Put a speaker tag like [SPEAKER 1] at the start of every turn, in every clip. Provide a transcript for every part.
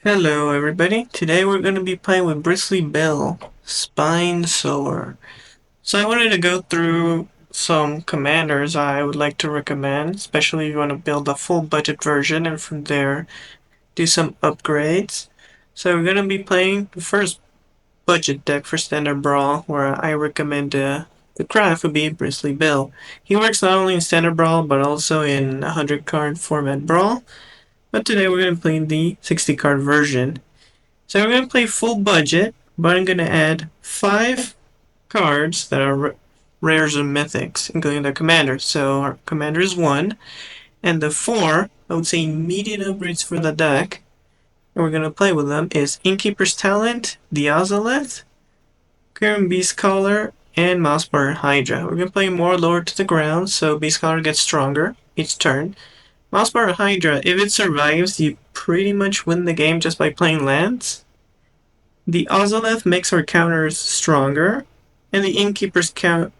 [SPEAKER 1] Hello everybody, today we're going to be playing with Bristly Bill, Spine Sower. So I wanted to go through some commanders I would like to recommend, especially if you want to build a full budget version and from there do some upgrades. So we're going to be playing the first budget deck for Standard Brawl, where I recommend the craft would be Bristly Bill. He works not only in Standard Brawl but also in 100 card format Brawl, but today we're going to play the 60 card version. So we're going to play full budget, but I'm going to add 5 cards that are rares and mythics, including the commander. So our commander is 1, and the 4, I would say immediate upgrades for the deck, and we're going to play with them, is Innkeeper's Talent, the Ozolith, Quirion Beastcaller, and Mousebur Hydra. We're going to play more lower to the ground, so Beastcaller gets stronger each turn. Mousebur Hydra, if it survives, you pretty much win the game just by playing lands. The Ozolith makes our counters stronger, and the Innkeeper's talent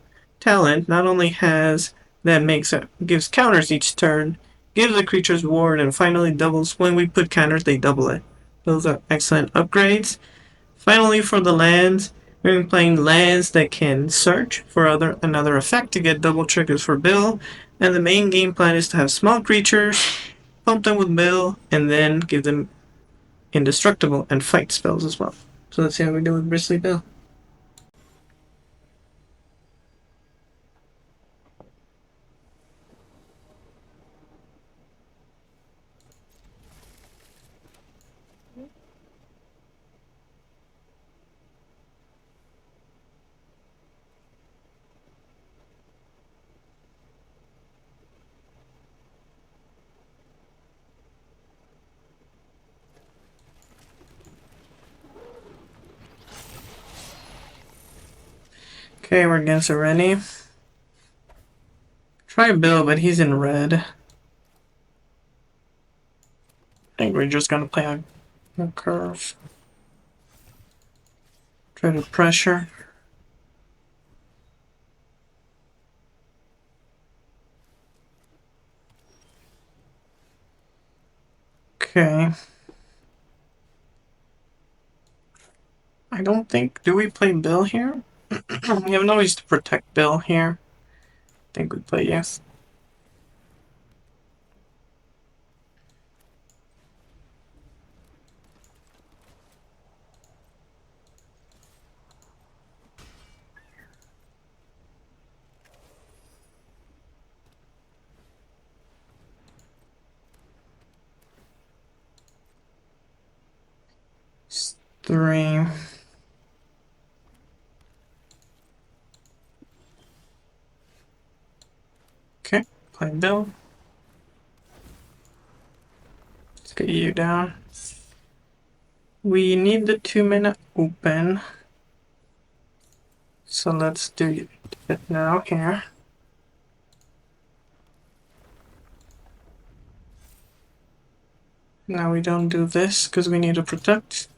[SPEAKER 1] not only has gives counters each turn, gives the creatures ward, and finally doubles when we put counters, they double it. Those are excellent upgrades. Finally, for the lands, we're playing lands that can search for another effect to get double triggers for Bill, and the main game plan is to have small creatures, pump them with Bill, and then give them indestructible and fight spells as well. So let's see how we do with Bristly Bill. Okay, we're against a Rennie. Try Bill, but he's in red. I think we're just gonna play a curve. Try to pressure. Okay. I don't think... Do we play Bill here? We have no ways to protect Bill here. I think we play yes. It's 3. Okay, play Bill. Let's get you down. We need the 2-minute open. So let's do it now here. Now we don't do this because we need to protect.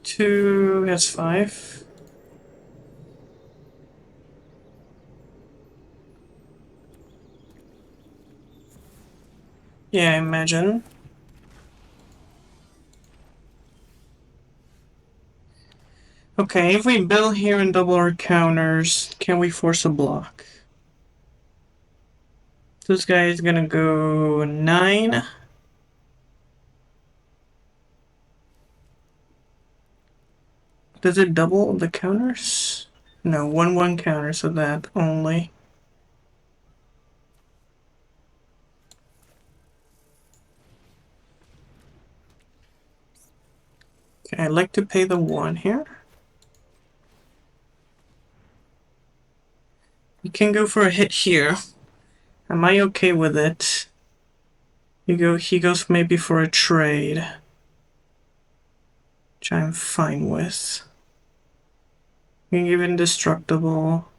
[SPEAKER 1] Two, that's 5. Yeah, imagine. Okay, if we build here and double our counters, can we force a block? This guy is gonna go 9. Does it double the counters? No, 1/1 counter, so that only. Okay, I'd like to pay the 1 here. You can go for a hit here. Am I okay with it? He goes maybe for a trade, which I'm fine with. You can give indestructible.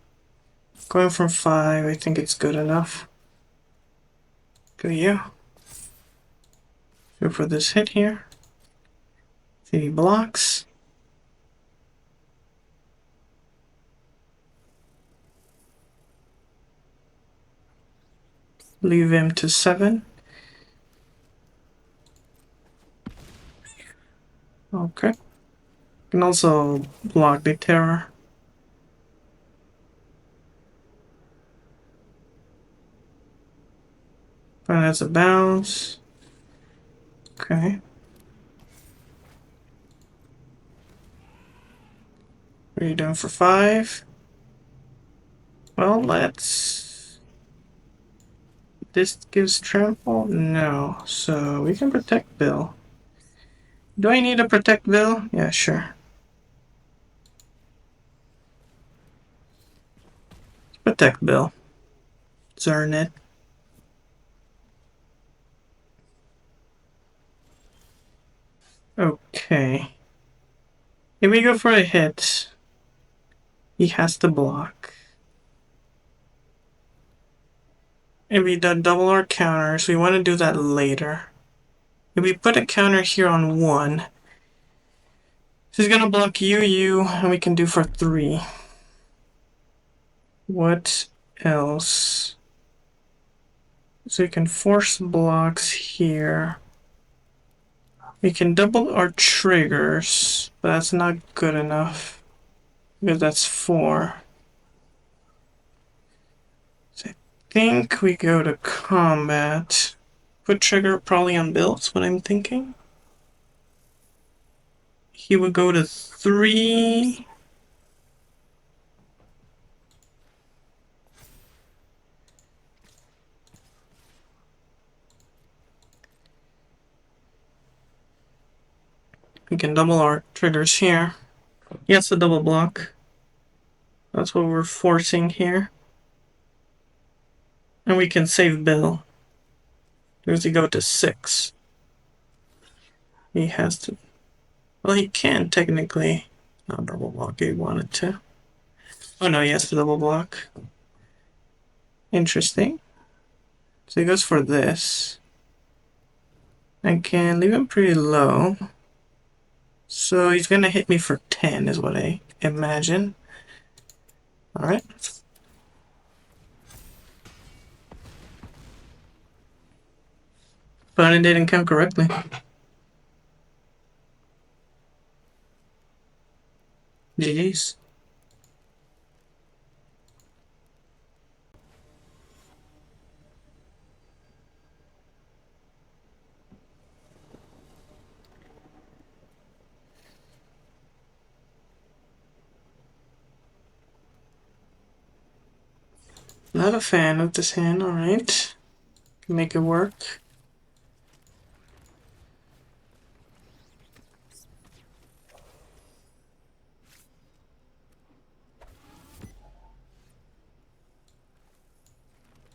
[SPEAKER 1] Going from 5, I think it's good enough. Go you. Go for this hit here. See he blocks. Leave him to 7. Okay. Can also block the terror. But that's a bounce. Okay. What are you doing for 5? Well, let's... This gives trample? No. So we can protect Bill. Do I need to protect Bill? Yeah, sure. Protect Bill. Earn it. Okay. If we go for a hit, he has to block. If we double our counters, we want to do that later. If we put a counter here on 1, she's gonna block you, and we can do for 3. What else? So we can force blocks here. We can double our triggers, but that's not good enough. Because that's 4. So I think we go to combat. Put trigger probably on Bill, that's what I'm thinking. He would go to 3. We can double our triggers here. Yes, a double block. That's what we're forcing here. And we can save Bill. Does he go to 6? He has to... Well, he can technically not double block if he wanted to. Oh no, he has to double block. Interesting. So he goes for this. I can leave him pretty low. So he's gonna hit me for 10 is what I imagine. Alright. But it didn't count correctly. GG's. Not a fan of this hand, alright. Can make it work.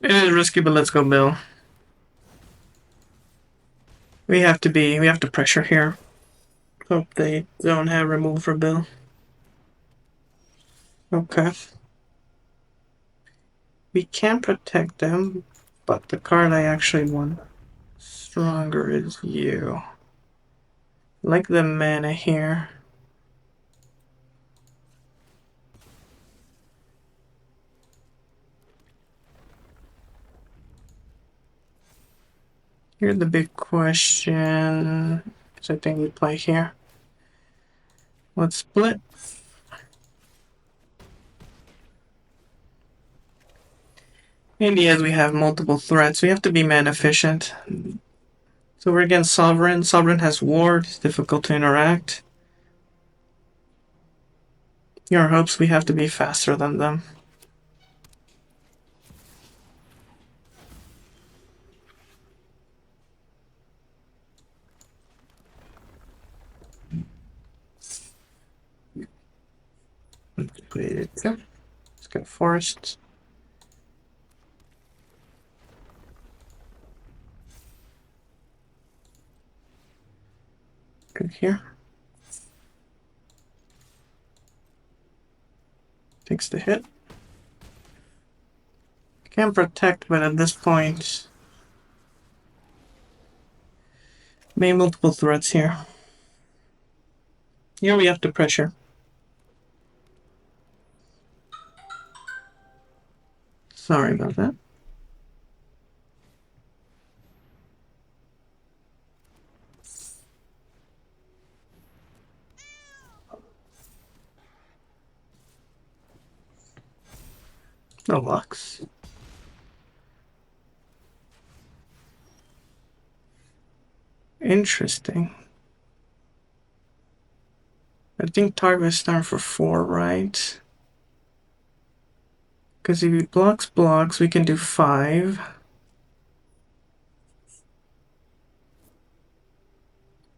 [SPEAKER 1] It is risky, but let's go, Bill. We have to pressure here. Hope they don't have removal for Bill. Okay. We can protect them, but the card I actually want stronger is you. Like the mana here. Here's the big question. So I think we play here. Let's split. In the end, we have multiple threats. We have to be mana efficient. So we're against Sovereign. Sovereign has ward. It's difficult to interact. Your hopes we have to be faster than them. Let's go forest. Good here. Takes the hit. Can protect, but at this point, made multiple threats here. Here we have to pressure. Sorry about that. No blocks. Interesting. I think target's time for 4, right? Because if he blocks, we can do 5.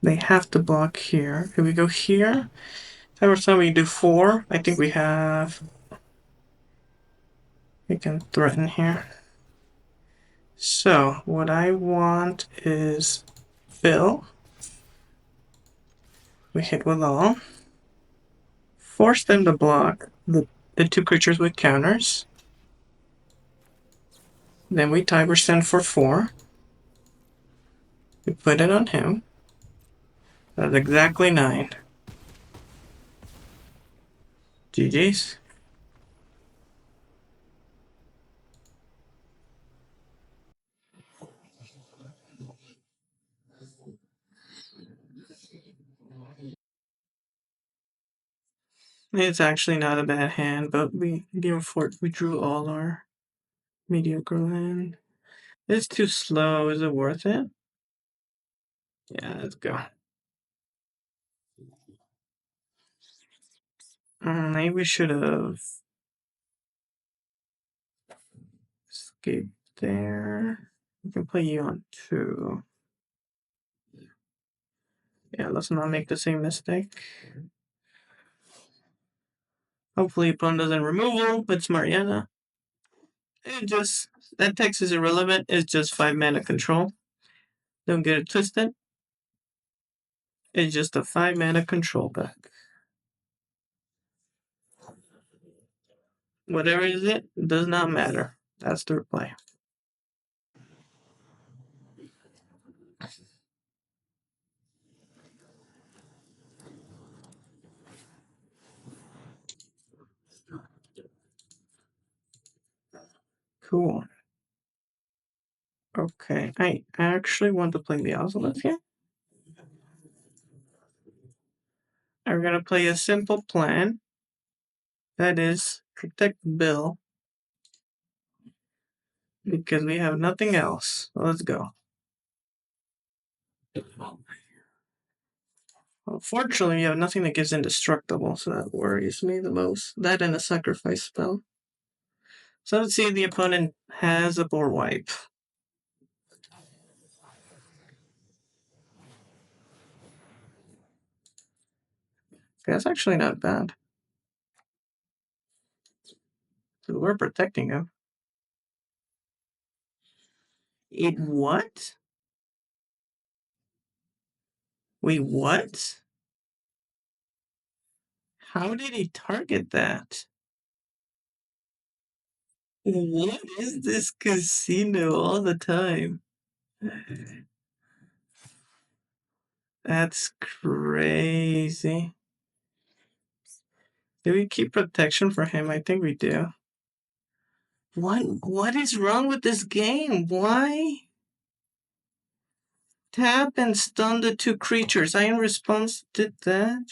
[SPEAKER 1] They have to block here. If we go here, every time we do 4, I think we have... We can threaten here. So, what I want is Bill. We hit with all. Force them to block the 2 creatures with counters. Then we Tiber Send for 4. We put it on him. That's exactly 9. GG's. It's actually not a bad hand, but we drew all our mediocre land. It's too slow. Is it worth it? Yeah, let's go. Maybe we should have escaped there. We can play you on 2. Yeah, let's not make the same mistake. Hopefully opponent doesn't removal, but it's Mariana. It just, that text is irrelevant. It's just 5 mana control. Don't get it twisted. It's just a 5 mana control back. Whatever is it, does not matter. That's the reply. Cool. Okay, I actually want to play the Ozolith here. I'm gonna play a simple plan. That is, protect Bill. Because we have nothing else. Let's go. Unfortunately, we have nothing that gives indestructible, so that worries me the most. That and a sacrifice spell. So let's see if the opponent has a board wipe. That's actually not bad. So we're protecting him. It what? Wait, what? How did he target that? What is this casino all the time? That's crazy. Do we keep protection for him? I think we do. What is wrong with this game? Why? Tap and stun the 2 creatures. I in response did that.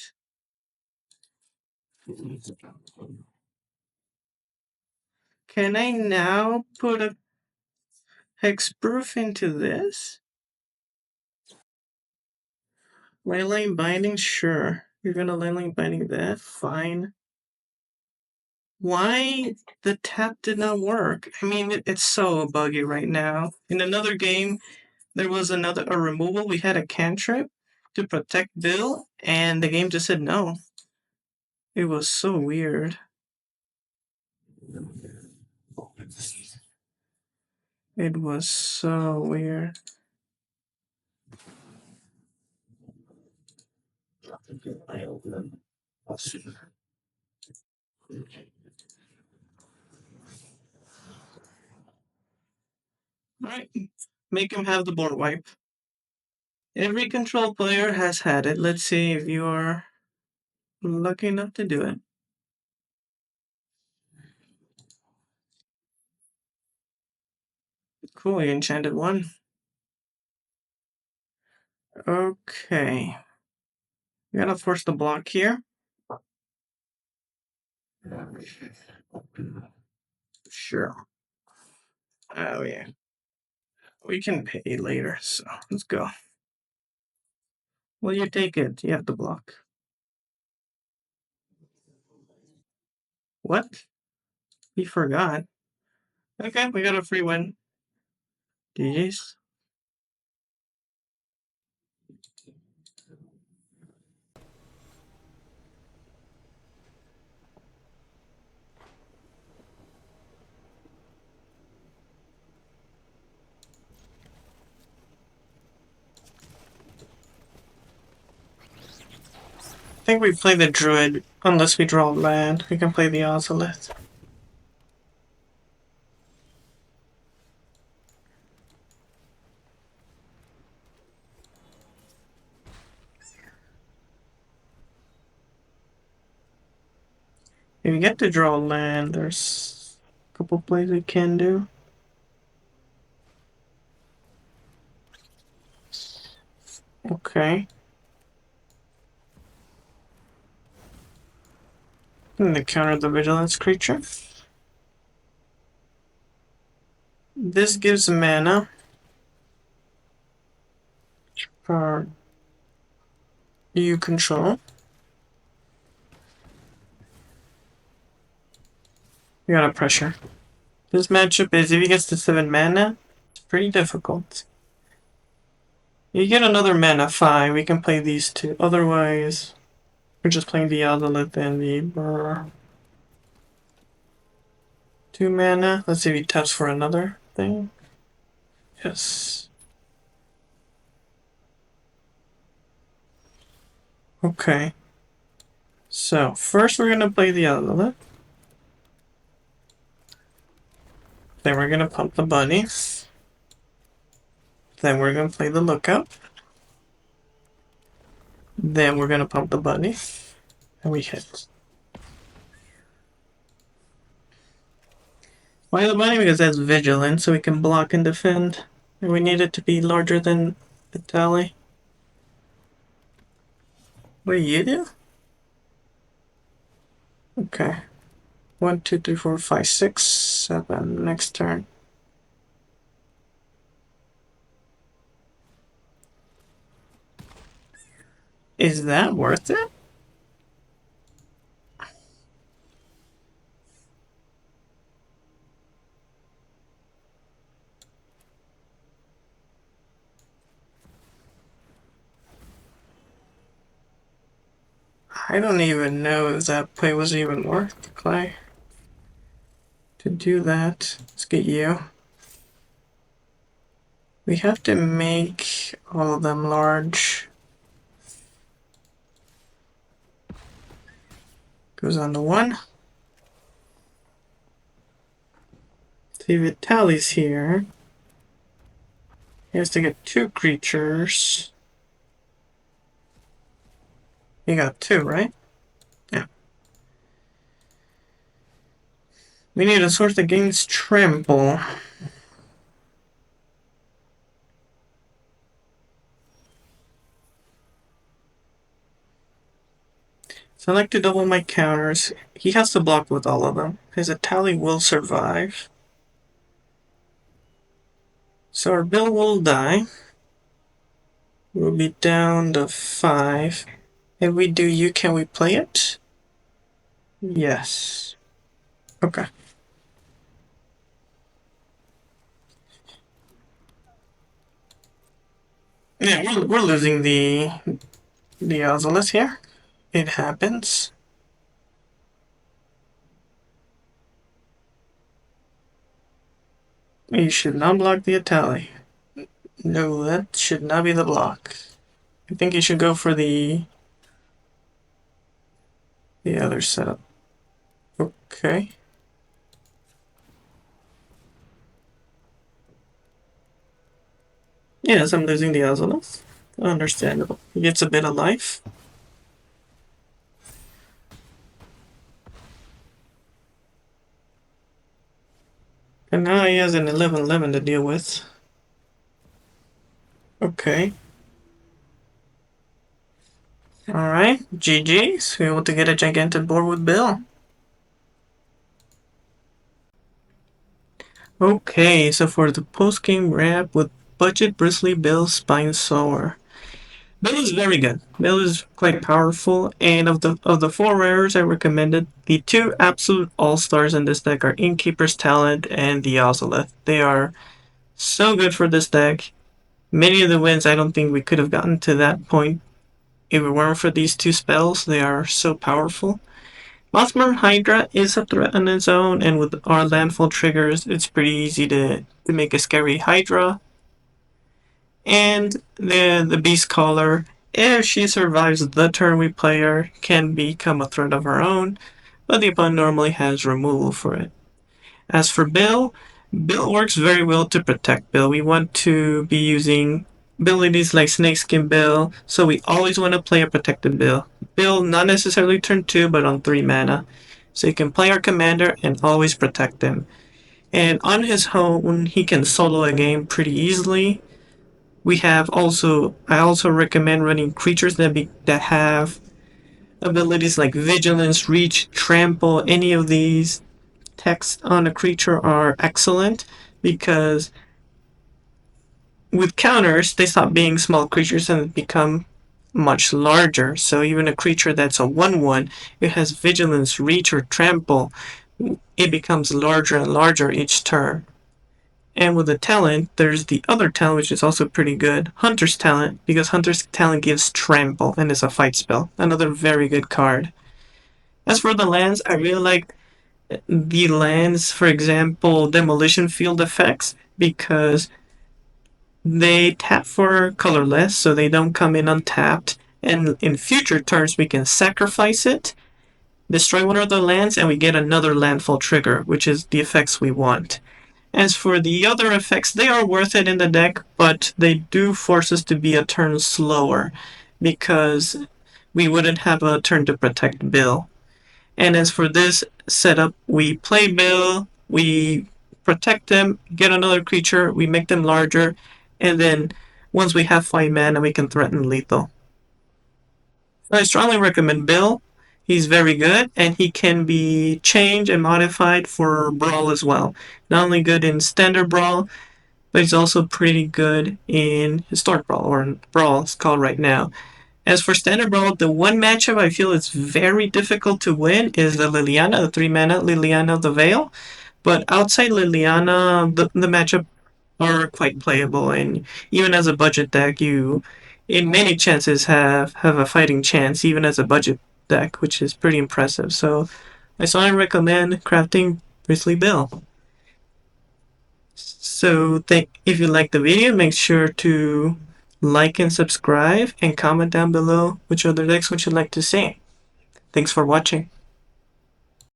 [SPEAKER 1] Can I now put a hexproof into this? Leyline binding? Sure. You're gonna leyline binding that? Fine. Why the tap did not work? I mean, it's so buggy right now. In another game, there was a removal. We had a cantrip to protect Bill, and the game just said no. It was so weird. It was so weird. Alright, make him have the board wipe. Every control player has had it. Let's see if you are lucky enough to do it. Cool, you enchanted 1. Okay. You gotta force the block here. Sure. Oh, yeah. We can pay later, so let's go. Well, you take it. You have to block. What? We forgot. Okay, we got a free win. GG's. I think we play the Druid, unless we draw land. We can play the Ozolith. If you get to draw land, there's a couple plays we can do. Okay. And to counter the Vigilance creature. This gives mana for you control. You gotta pressure. This matchup is, if he gets to 7 mana, it's pretty difficult. You get another mana, fine, we can play these two. Otherwise, we're just playing the Ozolith and the Burr. 2 mana. Let's see if he taps for another thing. Yes. Okay. So, first we're gonna play the Ozolith. Then we're gonna pump the bunny. Then we're gonna play the Lookout. Then we're gonna pump the bunny. And we hit. Why the bunny? Because that's Vigilance, so we can block and defend. And we need it to be larger than the tally. What do you do? Okay. 1, 2, 3, 4, 5, 6, 7. Next turn. Is that worth it? I don't even know if that play was even worth Clay. To do that, let's get you. We have to make all of them large. Goes on to 1. See if it tallies here. He has to get 2 creatures. He got 2, right? Yeah. We need a source against trample. So I like to double my counters. He has to block with all of them. His tally will survive. So our bill will die. We'll be down to 5. If we do you, can we play it? Yes. Okay. Yeah, we're losing the Ozolith here. It happens. You should not block the Atali. No, that should not be the block. I think you should go for the other setup. Okay. Yes, I'm losing the Ozolith. Understandable. He gets a bit of life. And now he has an 11/11 to deal with. Okay. Alright, GG's. We're able to get a gigantic board with Bill. Okay, so for the post-game wrap with budget Bristly Bill Spine Sower. Bill is very good. Bill is quite powerful, and of the four rares I recommended, the two absolute all-stars in this deck are Innkeeper's Talent and the Ozolith. They are so good for this deck. Many of the wins I don't think we could have gotten to that point if it weren't for these two spells. They are so powerful. Mothman Hydra is a threat on its own, and with our landfall triggers, it's pretty easy to make a scary Hydra. And the Beastcaller, if she survives the turn we play her, can become a threat of her own, but the opponent normally has removal for it. As for Bill, Bill works very well to protect Bill. We want to be using abilities like Snakeskin Veil, so we always want to play a protected Bill. Bill, not necessarily turn 2, but on 3 mana. So you can play our commander and always protect him. And on his own, he can solo a game pretty easily. I also recommend running creatures that have abilities like Vigilance, Reach, Trample. Any of these text on a creature are excellent because with counters, they stop being small creatures and become much larger. So even a creature that's a 1/1, it has Vigilance, Reach, or Trample, it becomes larger and larger each turn. And with the talent, there's the other talent, which is also pretty good, Hunter's Talent, because Hunter's Talent gives Trample and is a fight spell. Another very good card. As for the lands, I really like the lands, for example, Demolition Field effects, because they tap for colorless, so they don't come in untapped. And in future turns, we can sacrifice it, destroy one of the lands, and we get another landfall trigger, which is the effects we want. As for the other effects, they are worth it in the deck, but they do force us to be a turn slower, because we wouldn't have a turn to protect Bill. And as for this setup, we play Bill, we protect them, get another creature, we make them larger, and then once we have 5 mana, we can threaten lethal. So I strongly recommend Bill. He's very good, and he can be changed and modified for Brawl as well. Not only good in Standard Brawl, but he's also pretty good in Historic Brawl, or Brawl, it's called right now. As for Standard Brawl, the one matchup I feel is very difficult to win is the Liliana, the 3 mana Liliana of the Veil. But outside Liliana, the matchup are quite playable, and even as a budget deck, you in many chances have a fighting chance, even as a budget deck, which is pretty impressive. So I strongly recommend crafting Bristly Bill. So if you like the video, make sure to like and subscribe and comment down below which other decks would you like to see. Thanks for watching.